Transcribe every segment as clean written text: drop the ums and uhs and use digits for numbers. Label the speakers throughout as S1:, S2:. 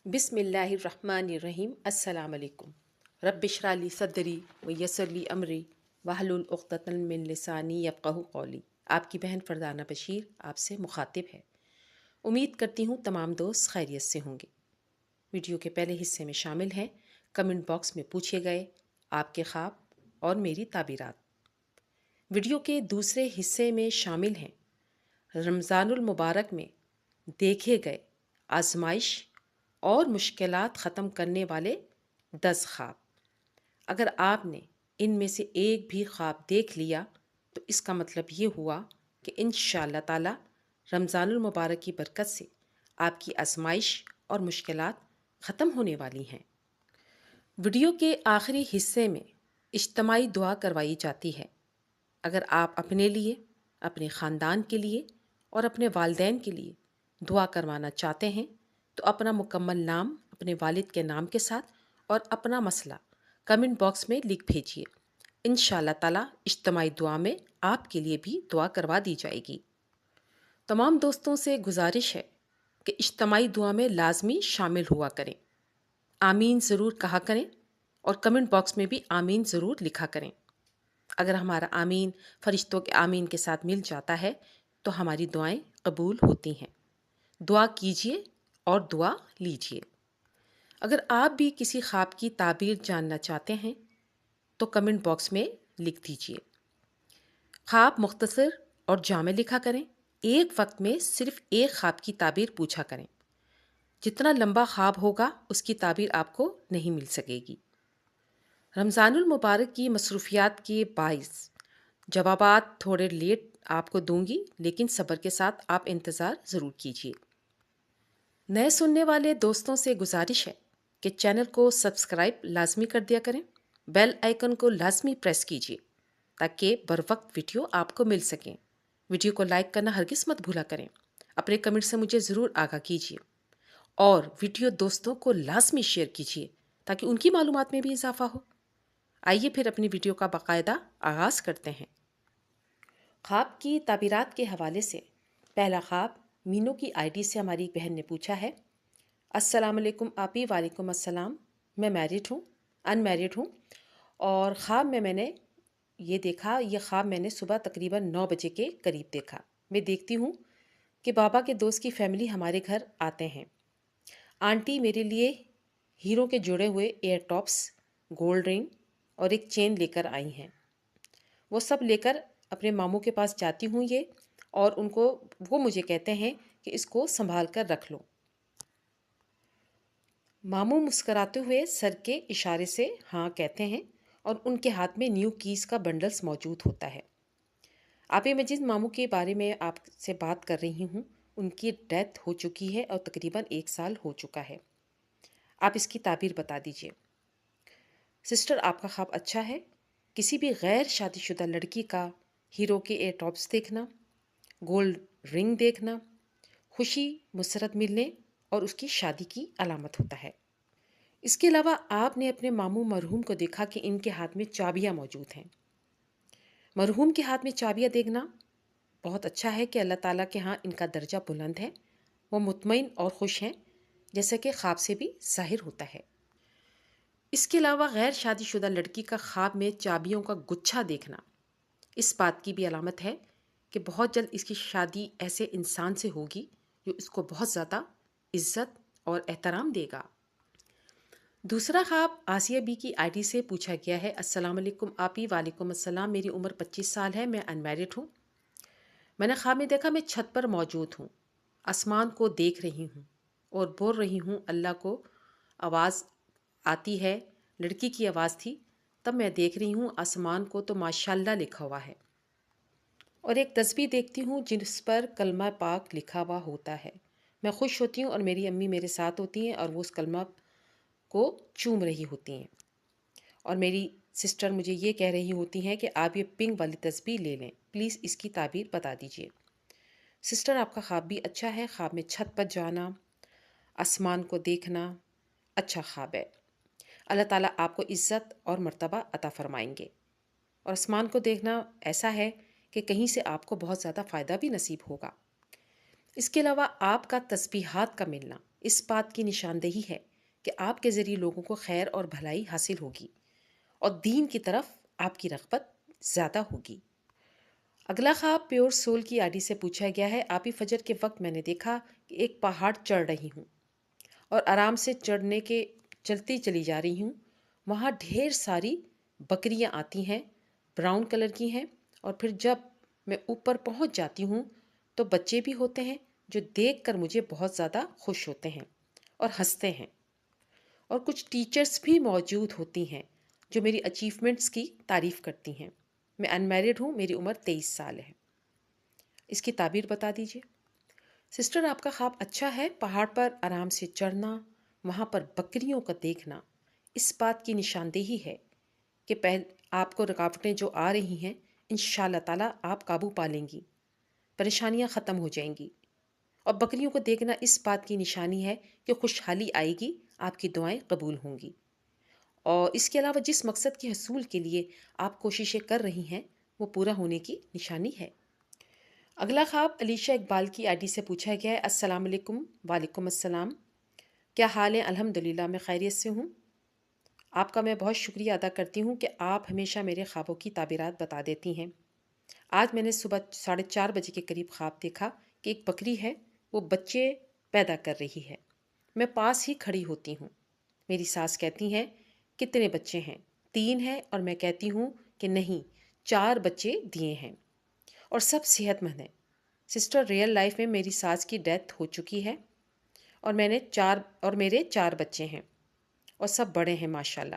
S1: बिस्मिल्लाहिर्रहमानिर्रहीम। अस्सलाम वालेकुम। रब्बि इश्रह ली सदरी व यस्सिर ली अमरी वहलुल उक़्दतन मिन लिसानी यफ़क़हू क़ौली। आपकी बहन फरदाना बशीर आपसे मुखातिब है। उम्मीद करती हूँ तमाम दोस्त खैरियत से होंगे। वीडियो के पहले हिस्से में शामिल हैं कमेंट बॉक्स में पूछे गए आपके ख्वाब और मेरी ताबीरात। वीडियो के दूसरे हिस्से में शामिल हैं रमज़ानुल मुबारक में देखे गए आजमाइश और मुश्किलात ख़त्म करने वाले 10 ख्वाब। अगर आपने इनमें से एक भी ख्वाब देख लिया तो इसका मतलब ये हुआ कि इंशाअल्लाह ताला रमज़ानुल मुबारक की बरकत से आपकी आजमाइश और मुश्किलात ख़त्म होने वाली हैं। वीडियो के आखिरी हिस्से में इज्तिमाई दुआ करवाई जाती है। अगर आप अपने लिए, अपने ख़ानदान के लिए और अपने वालिदैन के लिए दुआ करवाना चाहते हैं तो अपना मुकम्मल नाम अपने वालिद के नाम के साथ और अपना मसला कमेंट बॉक्स में लिख भेजिए। इंशाअल्लाह ताला इज्तिमाई दुआ में आपके लिए भी दुआ करवा दी जाएगी। तमाम दोस्तों से गुजारिश है कि इज्तिमाई दुआ में लाजमी शामिल हुआ करें। आमीन ज़रूर कहा करें और कमेंट बॉक्स में भी आमीन ज़रूर लिखा करें। अगर हमारा आमीन फरिश्तों के आमीन के साथ मिल जाता है तो हमारी दुआएं कबूल होती हैं। दुआ कीजिए और दुआ लीजिए। अगर आप भी किसी ख्वाब की ताबीर जानना चाहते हैं तो कमेंट बॉक्स में लिख दीजिए। ख्वाब मुख्तसर और जामे लिखा करें। एक वक्त में सिर्फ एक ख्वाब की ताबीर पूछा करें। जितना लंबा ख्वाब होगा उसकी ताबीर आपको नहीं मिल सकेगी। रमज़ानुल मुबारक की मसरूफियात के बाइस जवाबात थोड़े लेट आपको दूंगी, लेकिन सब्र के साथ आप इंतज़ार ज़रूर कीजिए। नए सुनने वाले दोस्तों से गुजारिश है कि चैनल को सब्सक्राइब लाजमी कर दिया करें। बेल आइकन को लाजमी प्रेस कीजिए ताकि बर वक्त वीडियो आपको मिल सकें। वीडियो को लाइक करना हरगिज़ मत भूला करें। अपने कमेंट से मुझे ज़रूर आगाह कीजिए और वीडियो दोस्तों को लाजमी शेयर कीजिए ताकि उनकी मालूमात में भी इजाफा हो। आइए फिर अपनी वीडियो का बाकायदा आगाज़ करते हैं। ख्वाब की ताबीरात के हवाले से पहला ख्वाब मीनू की आईडी से हमारी एक बहन ने पूछा है। अस्सलाम वालेकुम आपी। वालेकुम अस्सलाम। मैं मैरिड हूँ, अनमैरिड हूँ और ख्वाब में मैंने ये देखा, ये ख्वाब मैंने सुबह तकरीबन 9 बजे के करीब देखा। मैं देखती हूँ कि बाबा के दोस्त की फैमिली हमारे घर आते हैं। आंटी मेरे लिए हीरो के जुड़े हुए एयर टॉप्स, गोल्ड रिंग और एक चेन लेकर आई हैं। वो सब लेकर अपने मामू के पास जाती हूँ ये, और वो मुझे कहते हैं कि इसको संभाल कर रख लो। मामू मुस्कराते हुए सर के इशारे से हाँ कहते हैं और उनके हाथ में न्यू कीज़ का बंडल्स मौजूद होता है। आप मैं जिस मामू के बारे में आपसे बात कर रही हूँ उनकी डेथ हो चुकी है और तकरीबन 1 साल हो चुका है। आप इसकी ताबीर बता दीजिए। सिस्टर, आपका ख्वाब अच्छा है। किसी भी गैर शादीशुदा लड़की का हीरो के एयर टॉप्स देखना, गोल्ड रिंग देखना, खुशी मुसरत मिलने और उसकी शादी की अलामत होता है। इसके अलावा आपने अपने मामू मरहूम को देखा कि इनके हाथ में चाबियाँ मौजूद हैं। मरहूम के हाथ में चाबियाँ देखना बहुत अच्छा है कि अल्लाह ताला के यहाँ इनका दर्जा बुलंद है। वो मुतमईन और खुश हैं, जैसे कि ख्वाब से भी ज़ाहिर होता है। इसके अलावा गैर शादीशुदा लड़की का ख्वाब में चाबियों का गुच्छा देखना इस बात की भी अलामत है कि बहुत जल्द इसकी शादी ऐसे इंसान से होगी जो इसको बहुत ज़्यादा इज़्ज़त और एहतराम देगा। दूसरा ख्वाब आसिया बी की आईडी से पूछा गया है। अस्सलाम वालेकुम आपी। वालेकुम अस्सलाम। मेरी उम्र 25 साल है। मैं अनमैरिड हूँ। मैंने ख्वाब में देखा मैं छत पर मौजूद हूँ, आसमान को देख रही हूँ और बोल रही हूँ अल्लाह को। आवाज़ आती है, लड़की की आवाज़ थी। तब मैं देख रही हूँ आसमान को तो माशाल्लाह लिखा हुआ है और एक तस्बीह देखती हूँ जिस पर कलमा पाक लिखा हुआ होता है। मैं खुश होती हूँ और मेरी अम्मी मेरे साथ होती हैं और वो उस कलमा को चूम रही होती हैं और मेरी सिस्टर मुझे ये कह रही होती हैं कि आप ये पिंक वाली तस्बीह ले लें, प्लीज़ इसकी ताबीर बता दीजिए। सिस्टर, आपका ख्वाब भी अच्छा है। ख्वाब में छत पर जाना, आसमान को देखना अच्छा ख्वाब है। अल्लाह ताला आपको इज़्ज़त और मर्तबा अता फरमाएंगे और आसमान को देखना ऐसा है कि कहीं से आपको बहुत ज़्यादा फ़ायदा भी नसीब होगा। इसके अलावा आपका तस्बीहात का मिलना اس بات کی نشاندہی ہے کہ آپ کے ذریعے لوگوں کو خیر اور بھلائی حاصل ہوگی اور دین کی طرف آپ کی رغبت زیادہ ہوگی۔ اگلا خواب پیور سول کی آئی ڈی سے پوچھا گیا ہے، آبی فجر کے وقت میں نے دیکھا کہ ایک پہاڑ چڑھ رہی ہوں اور آرام سے چلتی چلی جا رہی ہوں۔ وہاں ڈھیر ساری بکریاں آتی ہیں، براؤن کلر کی ہیں، اور پھر جب میں اوپر پہنچ جاتی ہوں تو بچے بھی ہوتے ہیں جو دیکھ کر مجھے بہت زیادہ خوش ہوتے ہیں اور ہنستے ہیں، اور کچھ ٹیچرز بھی موجود ہوتی ہیں جو میری اچیومنٹس کی تعریف کرتی ہیں۔ میں ان میرڈ ہوں، میری عمر 23 سال ہے۔ اس کی تعبیر بتا دیجیے۔ سسٹر، آپ کا خواب اچھا ہے۔ پہاڑ پر آرام سے چڑھنا، وہاں پر بکریوں کا دیکھنا اس بات کی نشاندہی ہے کہ آپ کو رکاوٹیں جو آ رہی ہیں انشاءاللہ تعالیٰ آپ قابو پا لیں گی، پریشانیاں ختم ہو جائیں گی، اور بکریوں کو دیکھنا اس بات کی نشانی ہے کہ خوشحالی آئے گی، آپ کی دعائیں قبول ہوں گی، اور اس کے علاوہ جس مقصد کے حصول کے لیے آپ کوششیں کر رہی ہیں وہ پورا ہونے کی نشانی ہے۔ اگلا خواب علیشہ اقبال کی آئی ڈی سے پوچھا گیا ہے، السلام علیکم۔ وعلیکم السلام، کیا حال ہے؟ الحمدللہ میں خیریت سے ہوں۔ آپ کا میں بہت شکریہ ادا کرتی ہوں کہ آپ ہمیشہ میرے خوابوں کی تعبیرات بتا دیتی ہیں۔ آج میں نے صبح 4:30 بجے کے قریب خواب دیکھا کہ ایک بکری ہے، وہ بچے پیدا کر رہی ہے۔ میں پاس ہی کھڑی ہوتی ہوں۔ میری ساس کہتی ہیں کتنے بچے ہیں؟ 3 ہیں، اور میں کہتی ہوں کہ نہیں، 4 بچے دیے ہیں اور سب صحت مند ہیں۔ سسٹر، ریئل لائف میں میری ساس کی ڈیتھ ہو چکی ہے اور میرے 4 بچے ہیں اور سب بڑے ہیں ماشاءاللہ۔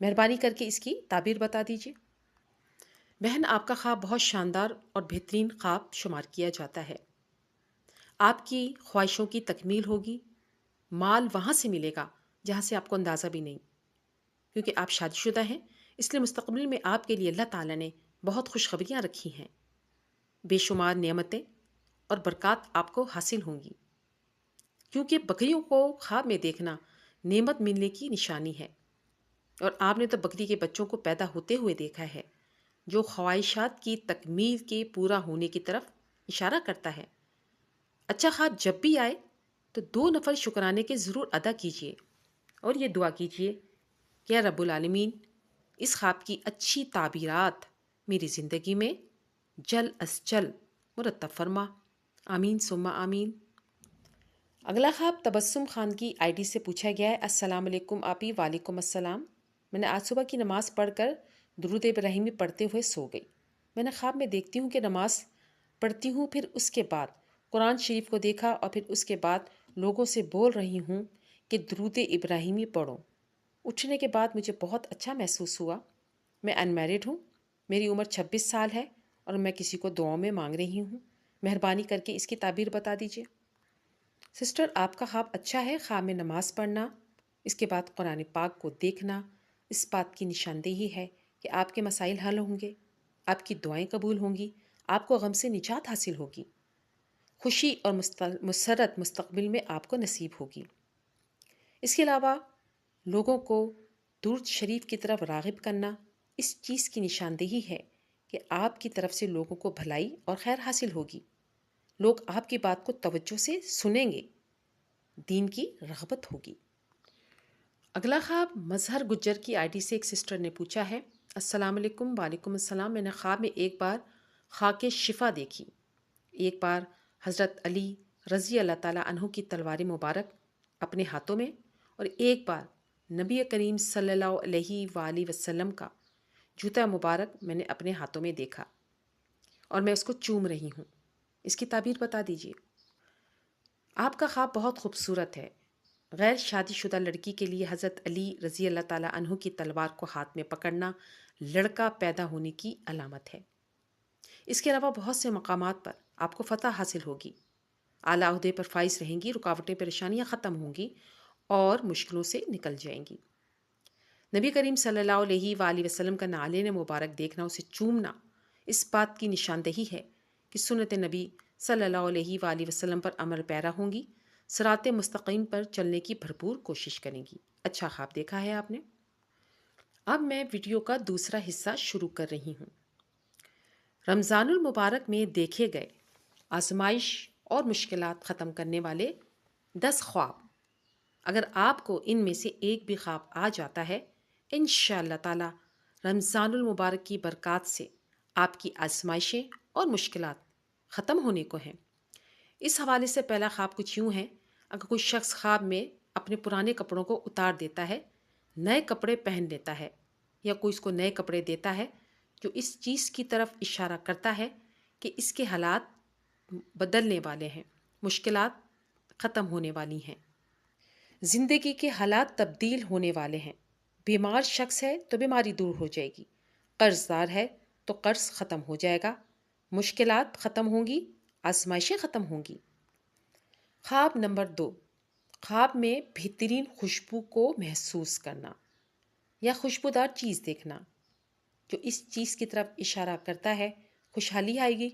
S1: مہربانی کر کے اس کی تعبیر بتا دیجیے۔ بہن، آپ کا خواب بہت شاندار اور بہترین خواب شمار کیا جاتا ہے۔ آپ کی خواہشوں کی تکمیل ہوگی، مال وہاں سے ملے گا جہاں سے آپ کو اندازہ بھی نہیں، کیونکہ آپ شادی شدہ ہیں، اس لیے مستقبل میں آپ کے لیے اللہ تعالیٰ نے بہت خوشخبریاں رکھی ہیں۔ بے شمار نعمتیں اور برکات آپ کو حاصل ہوں گی، کیونکہ بکریوں کو خواب میں دیکھنا نعمت ملنے کی نشانی ہے، اور آپ نے تو بکری کے بچوں کو پیدا ہوتے ہوئے دیکھا ہے، جو خواہشات کی تکمیل کے پورا ہونے کی طرف اشارہ کرتا ہے۔ اچھا خواب جب بھی آئے تو 2 نفل شکرانے کے ضرور ادا کیجیے، اور یہ دعا کیجیے کہ یا رب العالمین، اس خواب کی اچھی تعبیرات میری زندگی میں جل از جل مرتب فرما، آمین ثم آمین۔ اگلا خواب تبسم خان کی آئی ڈی سے پوچھا گیا ہے، السلام علیکم آپی۔ وعلیکم السلام۔ میں نے آج صبح کی نماز پڑھ کر درود ابراہیمی پڑھتے ہوئے سو گئی۔ میں نے خواب میں دیکھتی ہوں کہ نماز پڑھتی ہوں، پھر اس کے بعد قرآن شریف کو دیکھا، اور پھر اس کے بعد لوگوں سے بول رہی ہوں کہ درود ابراہیمی پڑھو۔ اٹھنے کے بعد مجھے بہت اچھا محسوس ہوا۔ میں ان میرڈ ہوں، میری عمر 26 سال ہے، اور میں کسی کو دعاؤں میں مانگ رہی ہوں۔ مہربانی کر کے اس کی تعبیر بتا دیجیے۔ سسٹر، آپ کا خواب اچھا ہے۔ خواب میں نماز پڑھنا، اس کے بعد قرآن پاک کو دیکھنا اس بات کی نشاندہی ہے کہ آپ کے مسائل حل ہوں گے، آپ کی دعائیں قبول ہوں گی، آپ کو غم سے نجات حاصل ہوگی، خوشی اور مسرت مستقبل میں آپ کو نصیب ہوگی۔ اس کے علاوہ لوگوں کو درود شریف کی طرف راغب کرنا اس چیز کی نشاندہی ہے کہ آپ کی طرف سے لوگوں کو بھلائی اور خیر حاصل ہوگی، لوگ آپ کی بات کو توجہ سے سنیں گے، دین کی رغبت ہوگی۔ اگلا خواب مظہر گجر کی آئی ڈی سے ایک سسٹر نے پوچھا ہے، السلام علیکم۔ وعلیکم السلام۔ میں نے خواب میں ایک بار خاک شفا دیکھی، ایک بار حضرت علی رضی اللہ تعالیٰ عنہ کی تلوار مبارک اپنے ہاتھوں میں، اور ایک بار نبی کریم صلی اللہ علیہ وآلہ وسلم کا جوتا مبارک میں نے اپنے ہاتھوں میں دیکھا، اور میں اس کو چوم رہی ہوں۔ اس کی تعبیر بتا دیجیے۔ آپ کا خواب بہت خوبصورت ہے۔ غیر شادی شدہ لڑکی کے لیے حضرت علی رضی اللہ تعالیٰ عنہ کی تلوار کو ہاتھ میں پکڑنا لڑکا پیدا ہونے کی علامت ہے۔ اس کے علاوہ بہت سے مقامات پر آپ کو فتح حاصل ہوگی، اعلیٰ عہدے پر فائز رہیں گی، رکاوٹیں پریشانیاں ختم ہوں گی اور مشکلوں سے نکل جائیں گی۔ نبی کریم صلی اللہ علیہ وآلہ وسلم کا نعلین مبارک دیکھنا، اسے چومنا اس بات کی نشاندہی ہے کہ سنت نبی صلی اللہ علیہ وآلہ وسلم پر عمل پیرا ہوں گی، صراط مستقیم پر چلنے کی بھرپور کوشش کریں گی۔ اچھا خواب دیکھا ہے آپ نے۔ اب میں ویڈیو کا دوسرا حصہ شروع کر رہی ہوں۔ رمضان المبارک میں دیکھے گئے آزمائش اور مشکلات ختم کرنے والے 10 ख्वाब। अगर आपको इनमें से एक भी ख्वाब आ जाता है, इंशाअल्लाह ताला रमज़ानुल मुबारक की बरक़ात से आपकी आज़माइशें और मुश्किलात ख़त्म होने को हैं। इस हवाले से पहला ख्वाब कुछ यूँ है, अगर कोई शख्स ख्वाब में अपने पुराने कपड़ों को उतार देता है, नए कपड़े पहन लेता है, या कोई उसको नए कपड़े देता है, जो इस चीज़ की तरफ इशारा करता है कि इसके हालात बदलने वाले हैं, मुश्किलात ख़त्म होने वाली हैं, ज़िंदगी के हालात तब्दील होने वाले हैं। बीमार शख्स है तो बीमारी दूर हो जाएगी, कर्ज़दार है तो कर्ज़ ख़त्म हो जाएगा, मुश्किलात ख़त्म होंगी, आज़माइशें ख़त्म होंगी। ख्वाब नंबर 2, ख्वाब में बेहतरीन खुशबू को महसूस करना या खुशबूदार चीज़ देखना, जो इस चीज़ की तरफ इशारा करता है खुशहाली आएगी,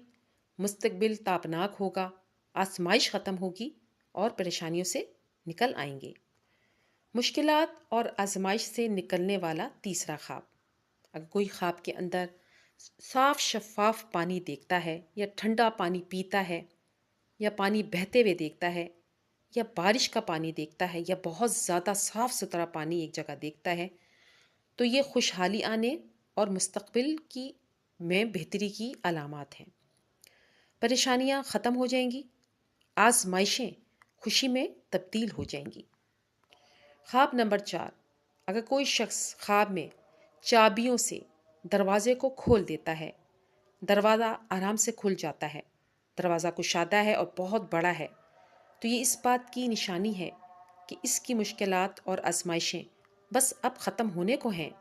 S1: मुस्तकबिल ताबनाक होगा, आजमाइश ख़त्म होगी और परेशानियों से निकल आएंगे। मुश्किलात और आजमाइश से निकलने वाला तीसरा ख्वाब, अगर कोई ख्वाब के अंदर साफ शफाफ पानी देखता है या ठंडा पानी पीता है या पानी बहते हुए देखता है या बारिश का पानी देखता है या बहुत ज़्यादा साफ़ सुथरा पानी एक जगह देखता है, तो ये खुशहाली आने और मुस्तकबिल की में बेहतरी की अलामात हैं। परेशानियां ख़त्म हो जाएंगी, आजमाइशें खुशी में तब्दील हो जाएंगी। ख्वाब नंबर 4, अगर कोई शख्स ख्वाब में चाबियों से दरवाजे को खोल देता है, दरवाज़ा आराम से खुल जाता है, दरवाज़ा कुशादा है और बहुत बड़ा है, तो ये इस बात की निशानी है कि इसकी मुश्किलात और आजमाइशें बस अब ख़त्म होने को हैं।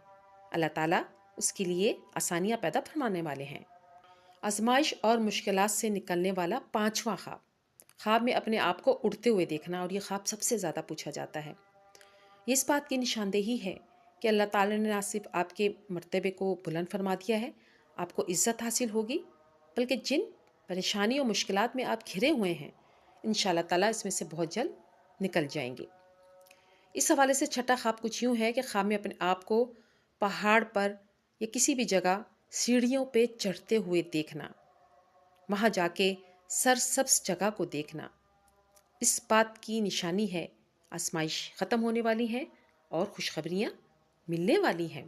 S1: अल्लाह ताला उसके लिए आसानियाँ पैदा फरमाने वाले हैं। आजमाइश और मुश्किलात से निकलने वाला पांचवा ख्वाब, ख्वाब में अपने आप को उड़ते हुए देखना, और ये ख्वाब सबसे ज़्यादा पूछा जाता है। ये इस बात की निशानदेही है कि अल्लाह ताला ने ना सिर्फ आपके मर्तबे को बुलंद फरमा दिया है, आपको इज़्ज़त हासिल होगी, बल्कि जिन परेशानी और मुश्किलात में आप घिरे हुए हैं, इंशाअल्लाह ताला इसमें से बहुत जल्द निकल जाएंगे। इस हवाले से छठा ख्वाब कुछ यूँ है कि ख्वाब में अपने आप को पहाड़ पर या किसी भी जगह सीढ़ियों पे चढ़ते हुए देखना, वहाँ जाके सरसब्ज जगह को देखना, इस बात की निशानी है आजमाइश ख़त्म होने वाली है और खुशखबरियाँ मिलने वाली हैं।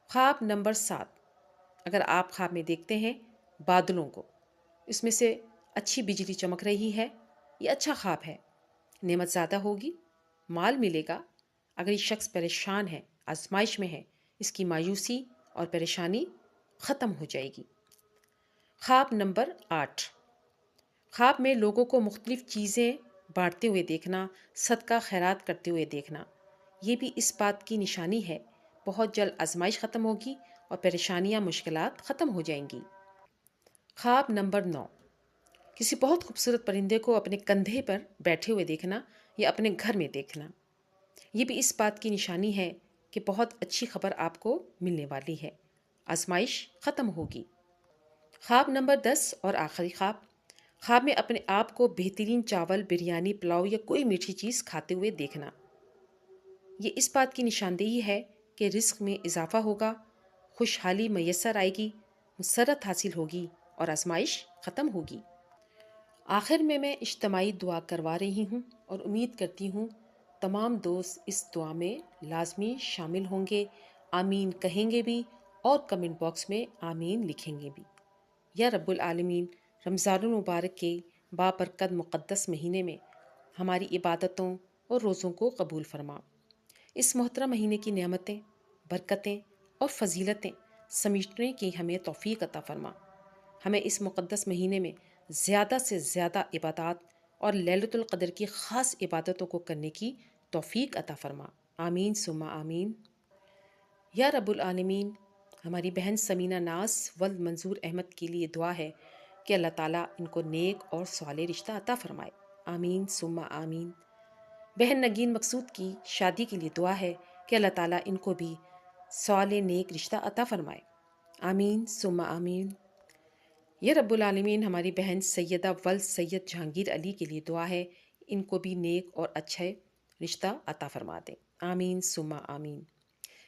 S1: ख्वाब नंबर 7, अगर आप ख्वाब में देखते हैं बादलों को, इसमें से अच्छी बिजली चमक रही है, ये अच्छा ख्वाब है, नेमत ज़्यादा होगी, माल मिलेगा। अगर ये शख्स परेशान है, आजमाइश में है, इसकी मायूसी और परेशानी ख़त्म हो जाएगी। ख्वाब नंबर 8, ख्वाब में लोगों को मुख्तलिफ़ चीज़ें बांटते हुए देखना, सदका खैरात करते हुए देखना, ये भी इस बात की निशानी है बहुत जल्द आजमाइश ख़त्म होगी और परेशानियाँ मुश्किलात ख़त्म हो जाएंगी। ख्वाब नंबर 9, किसी बहुत खूबसूरत परिंदे को अपने कंधे पर बैठे हुए देखना या अपने घर में देखना, ये भी इस बात की निशानी है कि बहुत अच्छी खबर आपको मिलने वाली है, आजमाइश ख़त्म होगी। ख्वाब नंबर 10 और आखिरी ख्वाब, ख्वाब में अपने आप को बेहतरीन चावल, बिरयानी, पुलाव या कोई मीठी चीज़ खाते हुए देखना, ये इस बात की निशानदेही है कि रिस्क में इजाफा होगा, खुशहाली मैसर आएगी, मुसरत हासिल होगी और आजमाइश ख़त्म होगी। आखिर में मैं इज्तिमाई दुआ करवा रही हूँ और उम्मीद करती हूँ तमाम दोस्त इस दुआ में लाजमी शामिल होंगे, आमीन कहेंगे भी और कमेंट बॉक्स में आमीन लिखेंगे भी। या रब्बुल आलमीन, रमज़ानुल मुबारक के बाबरकत मुक़द्दस महीने में हमारी इबादतों और रोज़ों को कबूल फरमा। इस मोहतरम महीने की नेमतें, बरकतें और फ़जीलतें समेटने की हमें तौफ़ीक़ अता फरमा। हमें इस मुक़द्दस महीने में ज़्यादा से ज़्यादा इबादत और लैलतुल क़द्र की ख़ास इबादतों को करने की तौफ़ीक़ अता फरमा। आमीन सुम्मा आमीन। या रब्बुल आलमीन, हमारी बहन समीना नाज वल्द मंजूर अहमद के लिए दुआ है कि अल्लाह ताला इनको नेक और साले रिश्ता अता फ़रमाए। आमीन सुम्मा आमीन। बहन नगीन मकसूद की शादी के लिए दुआ है कि अल्लाह ताला इनको भी साले नेक रिश्ता अता फ़रमाए। आमीन सुम्मा आमीन। या रब्बुल आलमीन, हमारी बहन सैयदा वल्द सैयद जहांगीर अली के लिए दुआ है, इनको भी नेक और अच्छे रिश्ता अता फ़रमा दें। आमीन सुम्मा आमीन।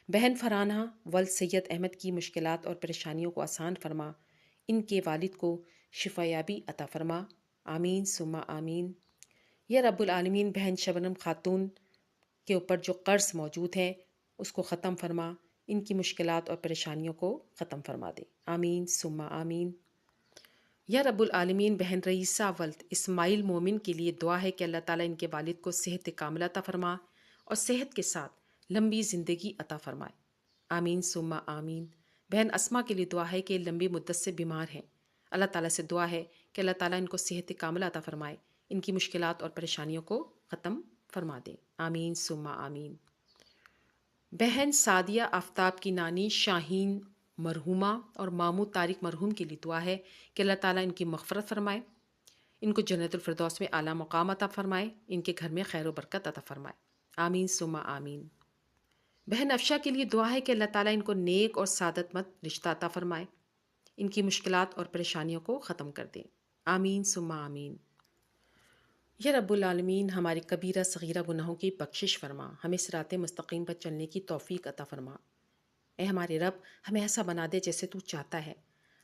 S1: बहन फरहाना वल्द सैयद अहमद की मुश्किलात और परेशानियों को आसान फरमा, इनके वालिद को शिफायाबी अता फरमा। आमीन सुम्मा आमीन। یا رب العالمین بہن شبنم خاتون کے اوپر جو قرض موجود ہے اس کو ختم فرما، ان کی مشکلات اور پریشانیوں کو ختم فرما دے، آمین ثم آمین۔ یا رب العالمین بہن رئیسہ ولد اسماعیل مومن کے لیے دعا ہے کہ اللہ تعالیٰ ان کے والد کو صحت کاملہ عطا فرما اور صحت کے ساتھ لمبی زندگی عطا فرمائے، آمین ثم آمین۔ بہن اسما کے لیے دعا ہے کہ لمبی مدت سے بیمار ہیں، اللہ تعالیٰ سے دعا ہے کہ اللہ تعالیٰ ان کو صحت کاملہ عطا فرمائے، ان کی مشکلات اور پریشانیوں کو ختم فرما دے، آمین ثم آمین۔ بہن سعدیہ آفتاب کی نانی شاہین مرحومہ اور ماموں طارق مرحوم کے لیے دعا ہے کہ اللہ تعالیٰ ان کی مغفرت فرمائے، ان کو جنت الفردوس میں اعلیٰ مقام عطا فرمائے، ان کے گھر میں خیر و برکت عطا فرمائے، آمین ثم آمین۔ بہن افشا کے لیے دعا ہے کہ اللہ تعالیٰ ان کو نیک اور سعادت مند رشتہ عطا فرمائے، ان کی مشکلات اور پریشانیوں کو ختم کر دیں، آمین ثم آمین۔ یا رب العالمین ہماری کبیرہ صغیرہ گناہوں کی بخشش فرما، ہمیں صراط مستقیم پر چلنے کی توفیق عطا فرما۔ اے ہمارے رب، ہمیں ایسا بنا دے جیسے تو چاہتا ہے،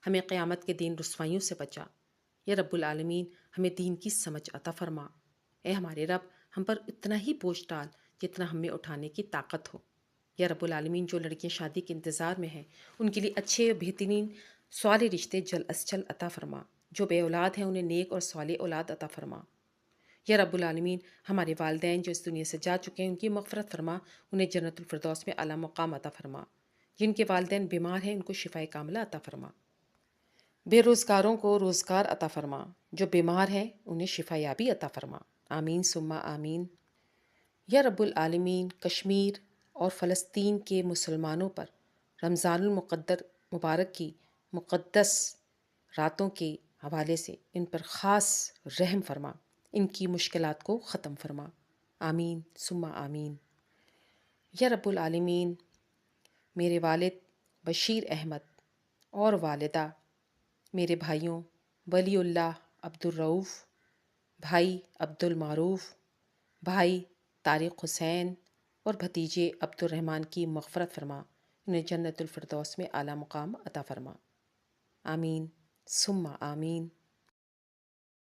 S1: ہمیں قیامت کے دن رسوائیوں سے بچا۔ یا رب العالمین ہمیں دین کی سمجھ عطا فرما۔ اے ہمارے رب، ہم پر اتنا ہی بوجھ ڈال جتنا ہمیں اٹھانے کی طاقت ہو۔ یا رب العالمین جو لڑکیاں شادی کے انتظار میں ہیں ان کے لیے اچھے اور بہترین صالح رشتے جلد از جلد عطا فرما، جو بے اولاد ہیں انہیں نیک اور صالح اولاد عطا فرما۔ یا رب العالمین ہمارے والدین جو اس دنیا سے جا چکے ہیں ان کی مغفرت فرما، انہیں جنت الفردوس میں اعلیٰ مقام عطا فرما۔ جن کے والدین بیمار ہیں ان کو شفائے کاملہ عطا فرما۔ بے روزگاروں کو روزگار عطا فرما، جو بیمار ہیں انہیں شفا یابی عطا فرما، آمین ثم آمین۔ یا رب العالمین کشمیر اور فلسطین کے مسلمانوں پر رمضان المقدر مبارک کی مقدس راتوں کے حوالے سے ان پر خاص رحم فرما، ان کی مشکلات کو ختم فرما، آمین ثم آمین۔ یا رب العالمین میرے والد بشیر احمد اور والدہ، میرے بھائیوں ولی اللہ عبد الرؤوف، بھائی عبد المعروف، بھائی طارق حسین اور بھتیجے عبد الرحمن کی مغفرت فرما، انہیں جنت الفردوس میں اعلیٰ مقام عطا فرما، آمین ثم آمین۔